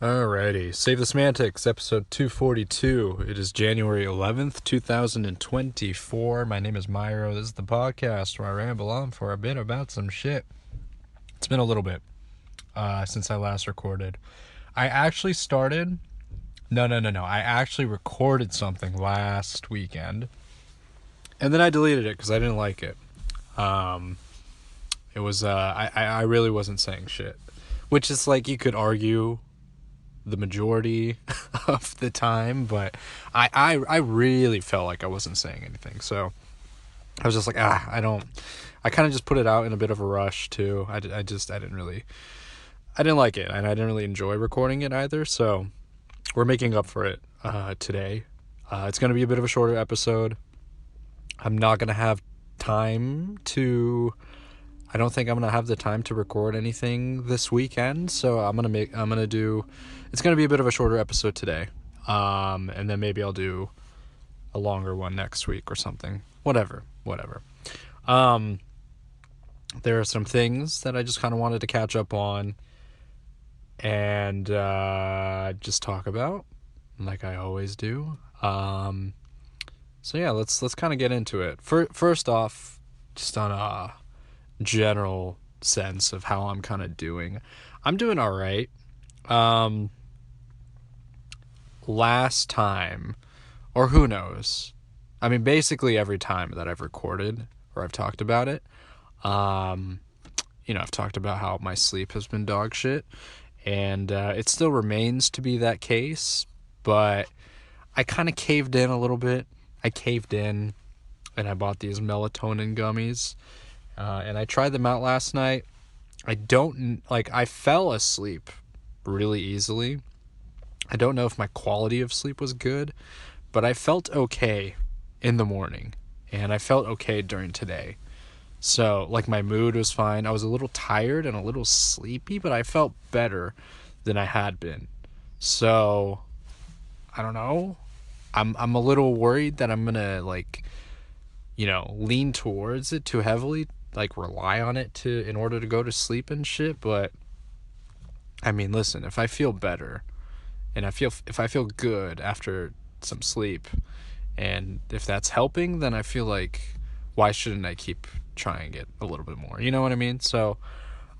Alrighty, Save the Semantics, episode 242. It is January 11th, 2024. My name is Myro. This is the podcast where I ramble on for a bit about some shit. It's been a little bit since I last recorded. I actually started... No. I actually recorded something last weekend, and then I deleted it because I didn't like it. It was... I really wasn't saying shit, which is like you could argue the majority of the time, but I really felt like I wasn't saying anything, so I was just like, I kind of just put it out in a bit of a rush too. I didn't like it, and I didn't really enjoy recording it either, so we're making up for it today. It's going to be a bit of a shorter episode. I'm not going to have time to... I don't think I'm going to have the time to record anything this weekend, so it's going to be a bit of a shorter episode today. And then maybe I'll do a longer one next week or something. Whatever. There are some things that I just kind of wanted to catch up on and just talk about, like I always do. So yeah, let's kind of get into it. First off, just on a general sense of how I'm kind of doing. I'm doing all right. Last time, or who knows? I mean, basically every time that I've recorded or I've talked about it, I've talked about how my sleep has been dog shit, and it still remains to be that case, but I kind of caved in a little bit. I caved in, and I bought these melatonin gummies. And I tried them out last night. I fell asleep really easily. I don't know if my quality of sleep was good, but I felt okay in the morning, and I felt okay during today. So, my mood was fine. I was a little tired and a little sleepy, but I felt better than I had been. So, I don't know. I'm a little worried that I'm gonna, lean towards it too heavily, rely on it in order to go to sleep and shit. But I mean, listen, if I feel better and if I feel good after some sleep, and if that's helping, then I feel like, why shouldn't I keep trying it a little bit more? You know what I mean? So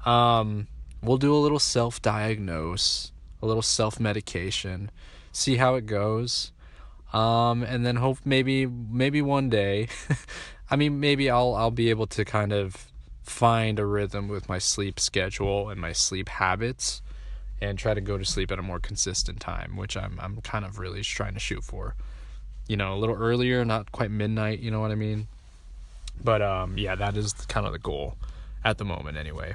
we'll do a little self-diagnose, a little self-medication, see how it goes. And then hope maybe one day, I mean, maybe I'll be able to kind of find a rhythm with my sleep schedule and my sleep habits, and try to go to sleep at a more consistent time, which I'm kind of really trying to shoot for. A little earlier, not quite midnight, you know what I mean? But yeah, that is kind of the goal at the moment anyway.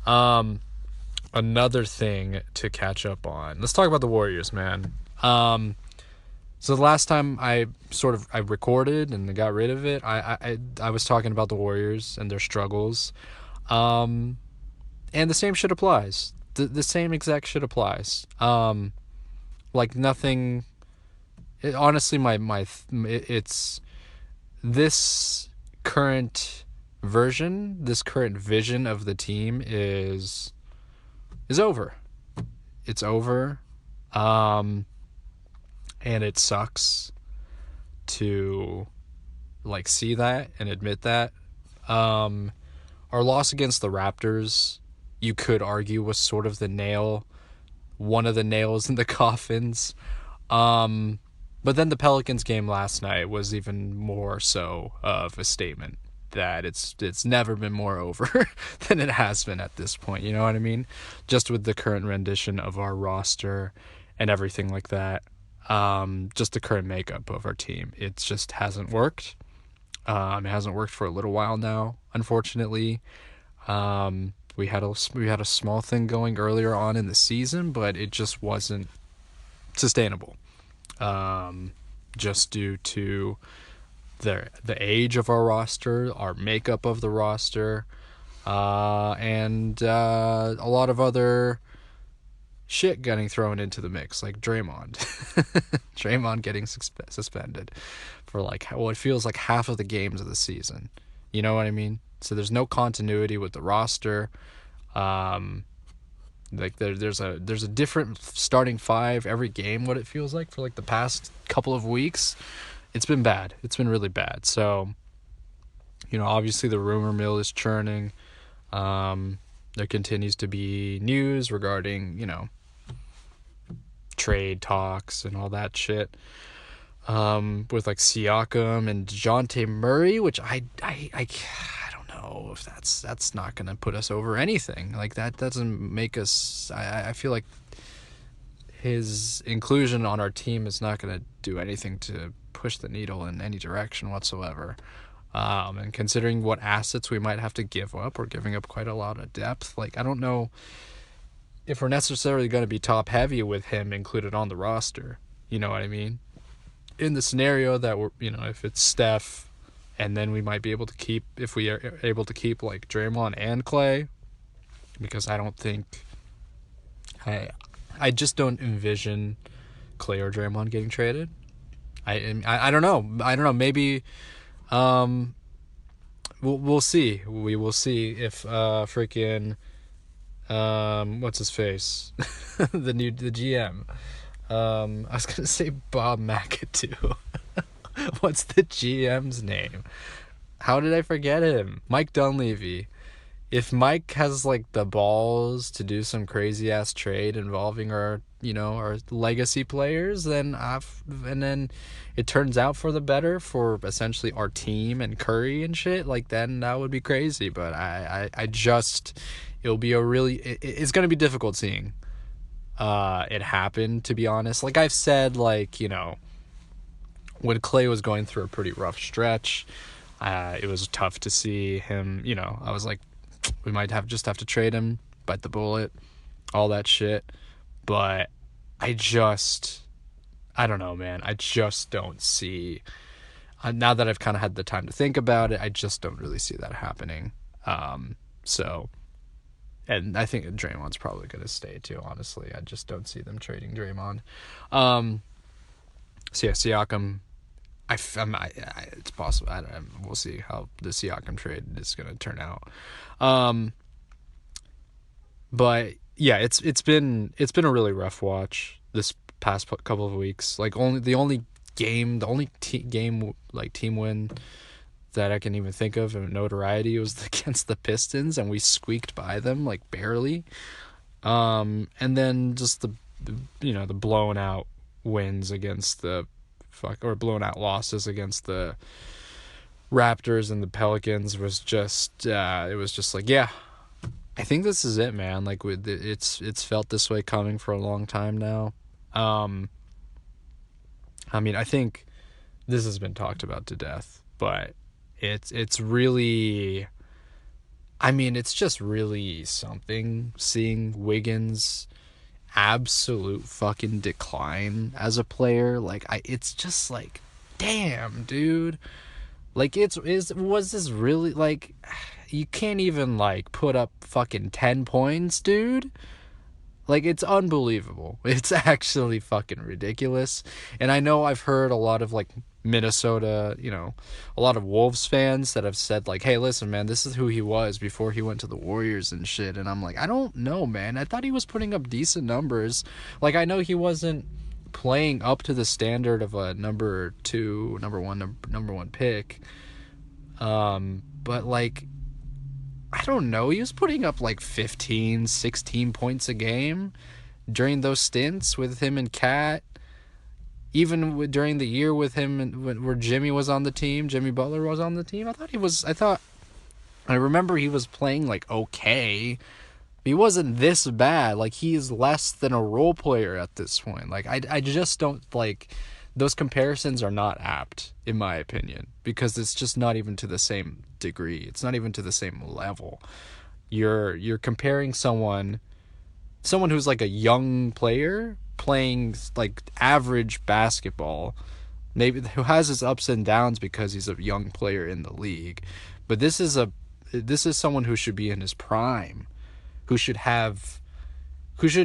Another thing to catch up on. Let's talk about the Warriors, man. So the last time I recorded and got rid of it, I was talking about the Warriors and their struggles. And the same shit applies. The same exact shit applies. Nothing... honestly, it's... This current version, this current vision of the team is over. It's over. And it sucks to see that and admit that. Our loss against the Raptors, you could argue, was sort of one of the nails in the coffins. But then the Pelicans game last night was even more so of a statement that it's never been more over than it has been at this point. You know what I mean? Just with the current rendition of our roster and everything like that. Just the current makeup of our team. It just hasn't worked. It hasn't worked for a little while now, unfortunately. We had a small thing going earlier on in the season, but it just wasn't sustainable. Just due to the age of our roster, our makeup of the roster, and a lot of other shit getting thrown into the mix, like Draymond. Draymond getting suspended for it feels like half of the games of the season. You know what I mean? So there's no continuity with the roster. Like there's a different starting five every game. What it feels like for like the past couple of weeks, it's been bad. It's been really bad. So, obviously the rumor mill is churning. There continues to be news regarding trade talks and all that shit. With like Siakam and DeJounte Murray, which I don't know if that's not gonna put us over anything. Like that doesn't make us. I feel like his inclusion on our team is not gonna do anything to push the needle in any direction whatsoever. And considering what assets we might have to give up, we're giving up quite a lot of depth. Like I don't know if we're necessarily going to be top heavy with him included on the roster. You know what I mean? In the scenario that we're, if it's Steph, and then we might be able to keep, if we are able to keep like Draymond and Clay, because I don't think, I just don't envision Clay or Draymond getting traded. I don't know. Maybe, we'll see. We will see if freaking what's his face, the GM. I was gonna say Bob McAdoo. What's the GM's name? How did I forget him? Mike Dunleavy. If Mike has like the balls to do some crazy ass trade involving our legacy players, then it turns out for the better for essentially our team and Curry and shit, like then that would be crazy. But I just, it'll be it's gonna be difficult seeing it happen, to be honest. Like I've said, like, when Clay was going through a pretty rough stretch, it was tough to see him, I was like, we might have to trade him, bite the bullet, all that shit. But I don't know, man. I just don't see, now that I've kind of had the time to think about it, I just don't really see that happening. So, and I think Draymond's probably going to stay too, honestly. I just don't see them trading Draymond. So yeah, Siakam, it's possible. We'll see how the Siakam trade is going to turn out. But yeah, it's been a really rough watch this past couple of weeks. Like the only game like team win that I can even think of in notoriety was against the Pistons, and we squeaked by them like barely. And then just the blown out wins against blown out losses against the Raptors and the Pelicans was just it was just like, yeah, I think this is it, man. Like it's felt this way coming for a long time now. I mean, I think this has been talked about to death, but it's really, I mean, it's just really something seeing Wiggins' absolute fucking decline as a player. Like it's just like, damn, dude. Like was this really, like, you can't even like put up fucking 10 points, dude. Like, it's unbelievable. It's actually fucking ridiculous. And I know I've heard a lot of like Minnesota, a lot of Wolves fans that have said like, hey, listen, man, this is who he was before he went to the Warriors and shit. And I'm like, I don't know, man. I thought he was putting up decent numbers. Like, I know he wasn't playing up to the standard of a number one pick. But like, I don't know, he was putting up like 15, 16 points a game during those stints with him and Cat. Even during the year with him where Jimmy was on the team, Jimmy Butler was on the team, I remember he was playing like okay. He wasn't this bad. Like, he's less than a role player at this point. Like, I just don't, like, those comparisons are not apt, in my opinion, because it's just not even to the same degree. It's not even to the same level. You're comparing someone who's like a young player playing like average basketball, maybe, who has his ups and downs because he's a young player in the league. But this is someone who should be in his prime, who should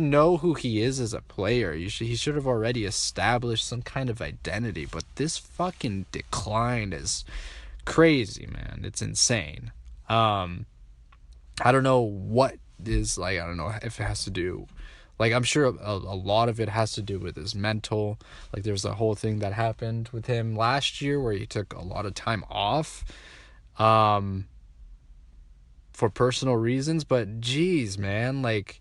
know who he is as a player. He should have already established some kind of identity. But this fucking decline is crazy, man. It's insane. I don't know what is like, I don't know if it has to do, like, I'm sure a lot of it has to do with his mental. Like, there's a whole thing that happened with him last year where he took a lot of time off for personal reasons. But geez, man, like,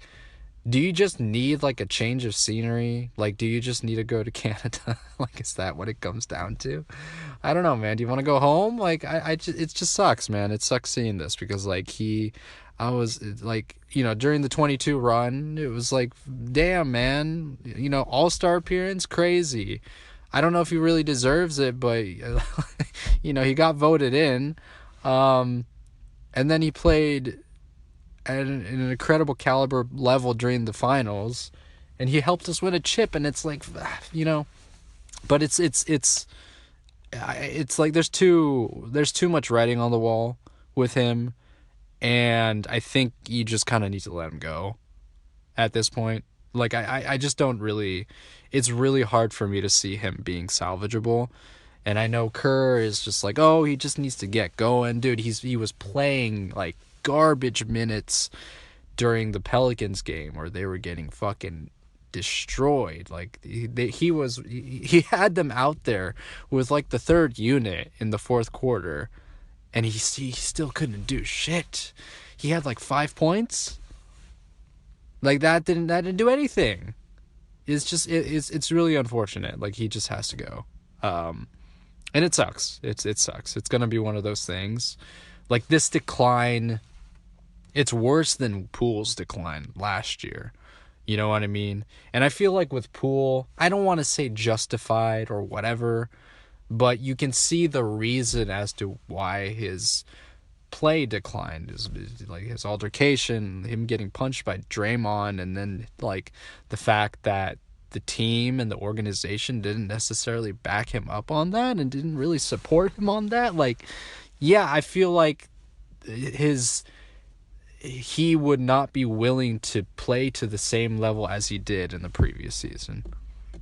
do you just need like a change of scenery? Like, do you just need to go to Canada? Like, is that what it comes down to? I don't know, man. Do you want to go home? Like, it just sucks, man. It sucks seeing this because like I was like, during the 22 run, it was like, damn, man, all-star appearance, crazy. I don't know if he really deserves it, but he got voted in. And then he played at an incredible caliber level during the finals, and he helped us win a chip. And it's like, but it's like there's too much writing on the wall with him, and I think you just kind of need to let him go at this point. Like, I just don't really, it's really hard for me to see him being salvageable. And I know Kerr is just like, oh, he just needs to get going. Dude, he was playing like garbage minutes during the Pelicans game where they were getting fucking destroyed. Like, he had them out there with like the third unit in the fourth quarter, and he still couldn't do shit. He had like 5 points. Like, that didn't do anything. It's really unfortunate. Like, he just has to go. And it sucks. It sucks. It's gonna be one of those things. Like, this decline, it's worse than Poole's decline last year. You know what I mean? And I feel like with Poole, I don't want to say justified or whatever, but you can see the reason as to why his play declined. Is like his altercation, him getting punched by Draymond, and then like the fact that the team and the organization didn't necessarily back him up on that and didn't really support him on that. Like, yeah, I feel like he would not be willing to play to the same level as he did in the previous season.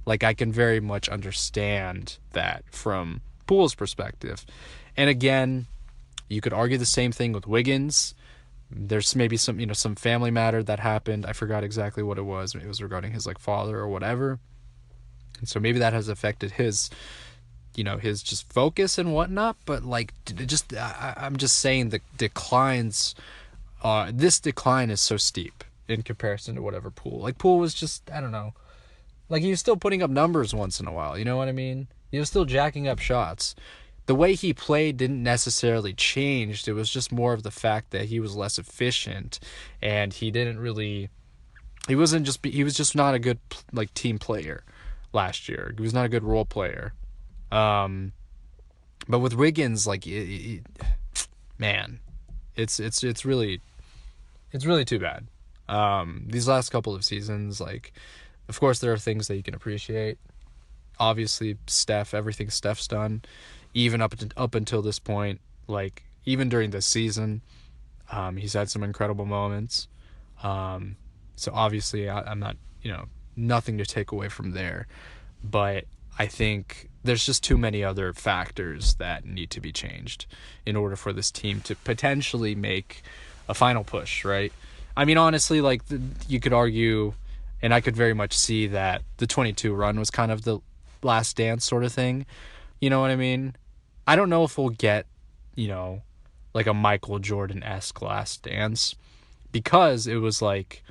Like, I can very much understand that from Poole's perspective. And again, you could argue the same thing with Wiggins. There's maybe some family matter that happened. I forgot exactly what it was. It was regarding his like father or whatever. And so maybe that has affected his just focus and whatnot. But like, I'm just saying the declines, this decline is so steep in comparison to whatever Poole. Like, Poole was just, I don't know. Like, he was still putting up numbers once in a while. You know what I mean? He was still jacking up shots. The way he played didn't necessarily change. It was just more of the fact that he was less efficient, and he was just not a good like team player last year. He was not a good role player. But with Wiggins, like, man, it's really too bad. These last couple of seasons, like, of course there are things that you can appreciate. Obviously, everything Steph's done, even up until this point, like, even during this season, he's had some incredible moments. So obviously, I'm not, nothing to take away from there. But I think there's just too many other factors that need to be changed in order for this team to potentially make a final push, right? I mean, honestly, like, you could argue, and I could very much see that the 22 run was kind of the last dance sort of thing. You know what I mean? I don't know if we'll get, like a Michael Jordan-esque last dance, because it was like,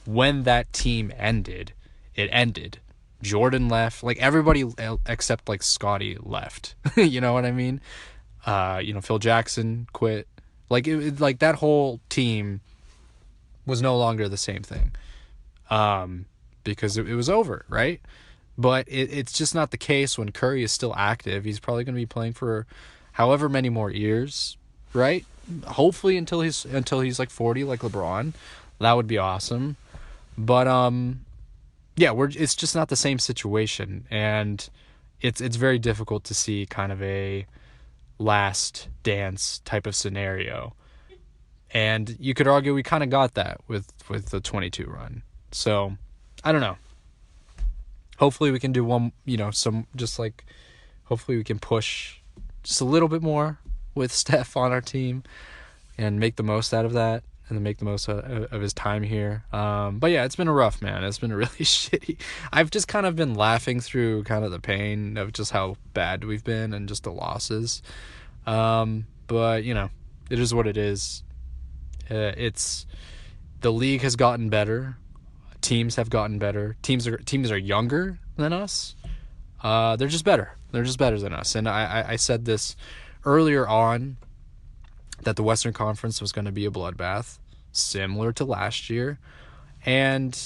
when that team ended, it ended. Jordan left, like, everybody except like Scottie left. You know what I mean? Phil Jackson quit. Like, like that whole team was no longer the same thing, because it was over, right? But it's just not the case when Curry is still active. He's probably going to be playing for however many more years, right? Hopefully until he's like 40, like LeBron. That would be awesome. But yeah, it's just not the same situation, and it's very difficult to see kind of a last dance type of scenario. And you could argue we kind of got that with the 22 run. So, I don't know. Hopefully we can do one, hopefully we can push just a little bit more with Steph on our team and make the most out of that. and then make the most of his time here. But yeah, it's been a rough, man. It's been a really shitty. I've just kind of been laughing through kind of the pain of just how bad we've been and just the losses. But you know, it is what it is. It's the league has gotten better. Teams have gotten better. Teams are younger than us. They're just better. They're just better than us. And I said this earlier on, that the Western Conference was going to be a bloodbath, similar to last year. And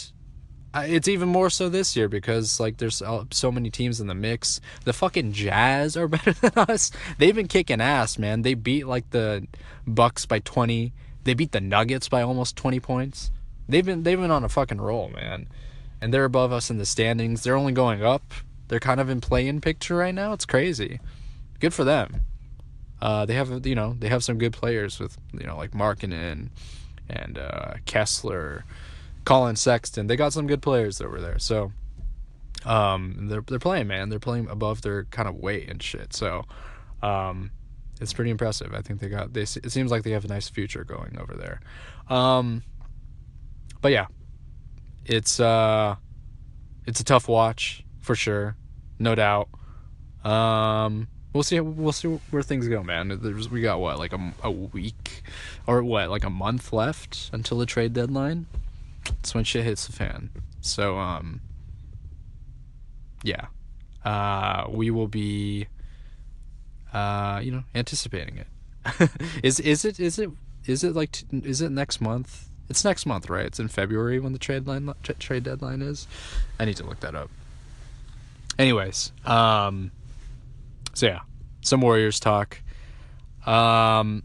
it's even more so this year because, like, there's so many teams in the mix. The fucking Jazz are better than us. They've been kicking ass, man. They beat, like, the Bucks by 20. They beat the Nuggets by almost 20 points. They've been on a fucking roll, man. And they're above us in the standings. They're only going up. They're kind of in play-in picture right now. It's crazy. Good for them. They have some good players with, like Markkanen and Kessler, Colin Sexton. They got some good players over there. So they're playing, man. They're playing above their kind of weight and shit. So it's pretty impressive. I think it seems like they have a nice future going over there. But yeah, it's a tough watch for sure, no doubt. We'll see where things go, man. We got what, like a week or what, like a month left until the trade deadline. That's when shit hits the fan. So yeah, we will be anticipating it. Is it next month? It's next month, right? It's in February when the trade deadline is. I need to look that up. Anyways, so yeah, some Warriors talk. So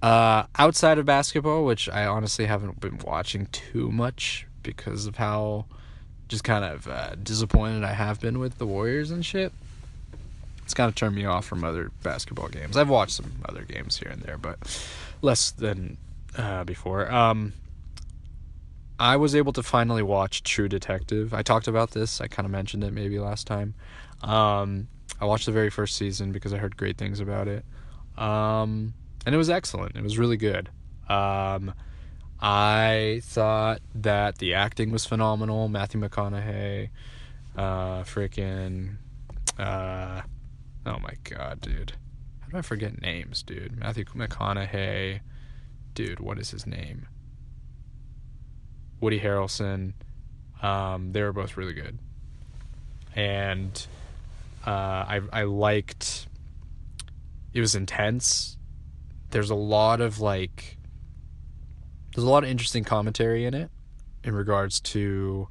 outside of basketball, which I honestly haven't been watching too much because of how just kind of disappointed I have been with the Warriors and shit. It's kind of turned me off from other basketball games. I've watched some other games here and there, but less than before. I was able to finally watch True Detective. I talked about this. I kind of mentioned it maybe last time. I watched the very first season because I heard great things about it. And it was excellent. It was really good. I thought that the acting was phenomenal. Matthew McConaughey. Oh my god, dude. How do I forget names, dude? Matthew McConaughey. Dude, what is his name? Woody Harrelson. They were both really good. And I liked... It was intense. There's a lot of interesting commentary in it in regards to,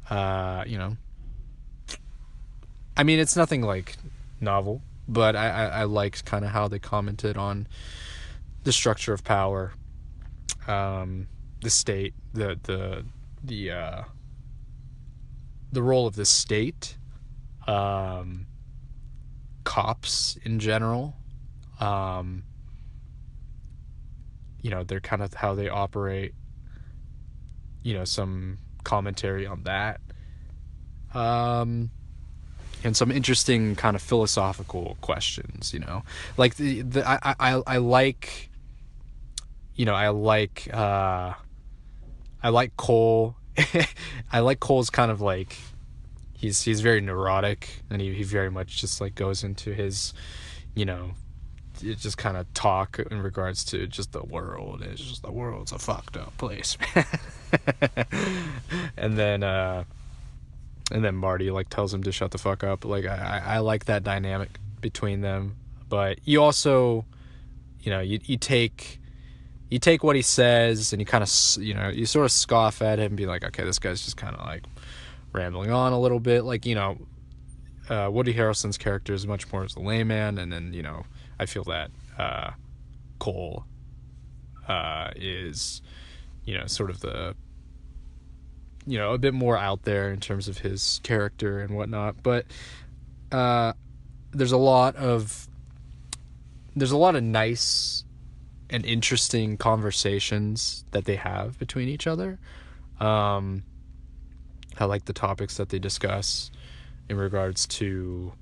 I mean, it's nothing like novel, but I liked kind of how they commented on the structure of power, the state, the role of the state, cops in general, they're kind of how they operate, some commentary on that, and some interesting kind of philosophical questions, like I like, I like Cole. I like Cole's kind of like, he's very neurotic, and he very much just like goes into his, it just kind of talk in regards to just the world. It's just, the world's a fucked up place. and then Marty like tells him to shut the fuck up. Like I like that dynamic between them. But you also, you take what he says and you kind of, you sort of scoff at him and be like, okay, this guy's just kind of like rambling on a little bit. Like, Woody Harrelson's character is much more as a layman, and then, I feel that Cole is, sort of the, a bit more out there in terms of his character and whatnot. But there's a lot of nice and interesting conversations that they have between each other. I like the topics that they discuss in regards to,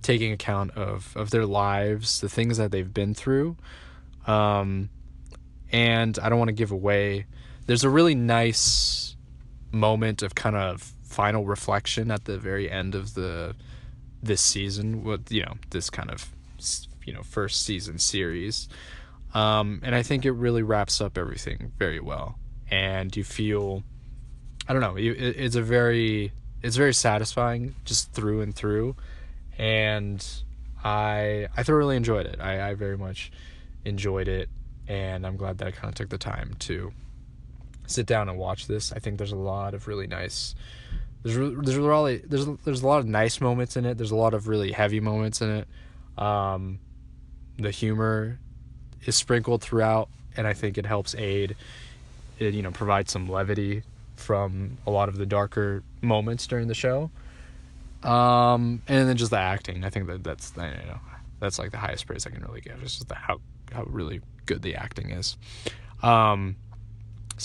taking account of their lives, the things that they've been through. And I don't want to give away. There's a really nice moment of kind of final reflection at the very end of this season with this kind of first season series. And I think it really wraps up everything very well. And you feel, I don't know, it's very satisfying just through and through. And I thoroughly enjoyed it. I very much enjoyed it, and I'm glad that I kind of took the time to sit down and watch this. I think there's a lot of really nice. There's a lot of nice moments in it. There's a lot of really heavy moments in it. The humor is sprinkled throughout, and I think it helps aid. It provide some levity from a lot of the darker moments during the show. And then just the acting. I think that's like the highest praise I can really give. It's just how really good the acting is. So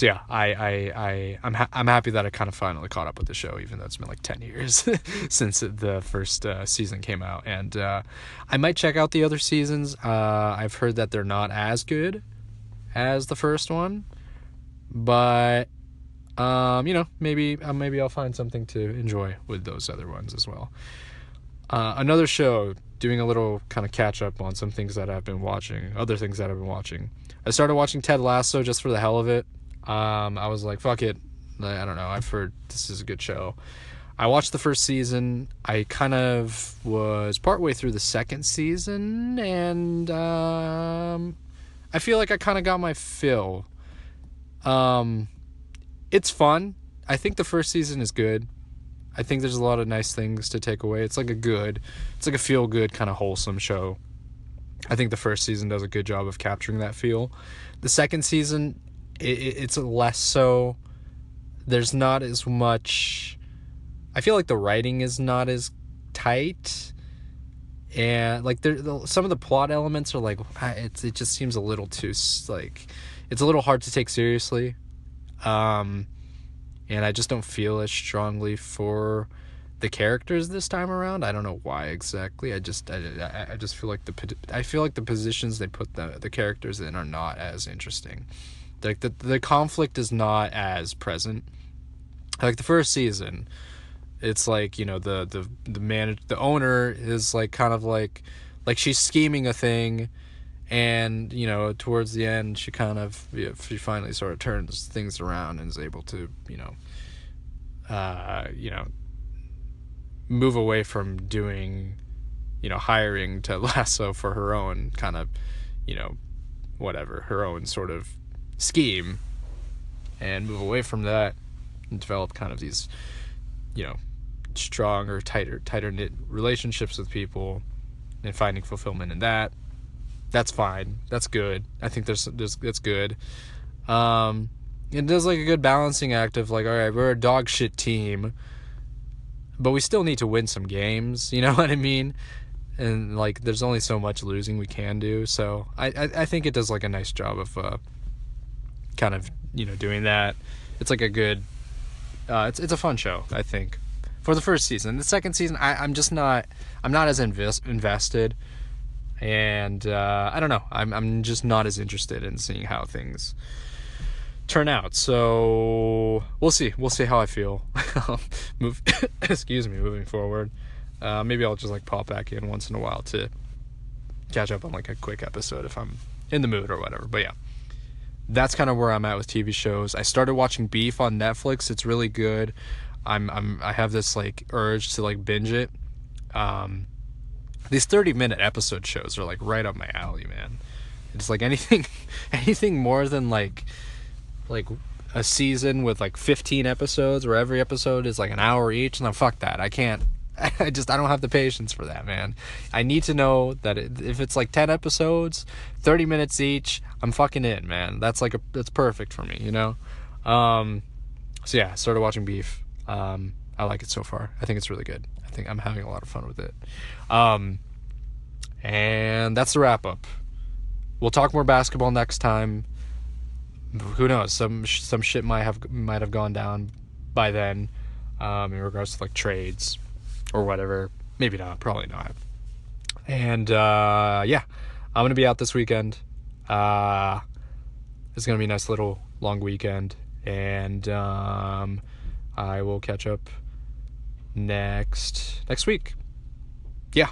yeah, I'm happy that I kind of finally caught up with the show, even though it's been like 10 years since the first season came out. And I might check out the other seasons. I've heard that they're not as good as the first one, but maybe I'll find something to enjoy with those other ones as well. Another show, doing a little kind of catch up on some things that I've been watching, other things that I've been watching. I started watching Ted Lasso just for the hell of it. I was like, fuck it. I don't know. I've heard this is a good show. I watched the first season. I kind of was partway through the second season, and I feel like I kind of got my fill. It's fun. I think the first season is good. I think there's a lot of nice things to take away. It's like a feel-good kind of wholesome show. I think the first season does a good job of capturing that feel. The second season, it's less so. There's not as much. I feel like the writing is not as tight, and like some of the plot elements are like it just seems a little too like it's a little hard to take seriously. And I just don't feel as strongly for the characters this time around. I don't know why exactly. I just feel like the positions they put the characters in are not as interesting. Like the conflict is not as present. Like the first season, it's like the owner is like kind of like she's scheming a thing. And towards the end, she finally sort of turns things around and is able to move away from doing hiring Ted Lasso for her own kind of her own sort of scheme, and move away from that and develop kind of these stronger, tighter knit relationships with people and finding fulfillment in that. That's fine. That's good. I think that's good. It does like a good balancing act of like, all right, we're a dog shit team, but we still need to win some games. You know what I mean? And like, there's only so much losing we can do. So I think it does like a nice job of kind of doing that. It's like a good. It's a fun show, I think, for the first season. The second season, I'm not as invested. And I don't know. I'm just not as interested in seeing how things turn out. So we'll see. We'll see how I feel. Moving forward. Maybe I'll just like pop back in once in a while to catch up on like a quick episode if I'm in the mood or whatever. But yeah, that's kind of where I'm at with TV shows. I started watching Beef on Netflix. It's really good. I have this like urge to like binge it. These 30-minute episode shows are like right up my alley, man. It's like anything more than like a season with like 15 episodes where every episode is like an hour each. No, fuck that. I can't. I don't have the patience for that, man. I need to know that if it's like 10 episodes, 30 minutes each, I'm fucking in, man. That's perfect for me, So yeah, I started watching Beef. I like it so far. I think it's really good. I think I'm having a lot of fun with it. And that's the wrap up. We'll talk more basketball next time. Who knows? Some shit might have gone down by then, in regards to like trades or whatever. Maybe not. Probably not. And yeah, I'm going to be out this weekend. It's going to be a nice little long weekend. And I will catch up next week. Yeah.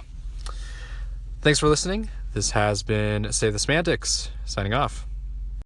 Thanks for listening. This has been Say the Semantics, signing off.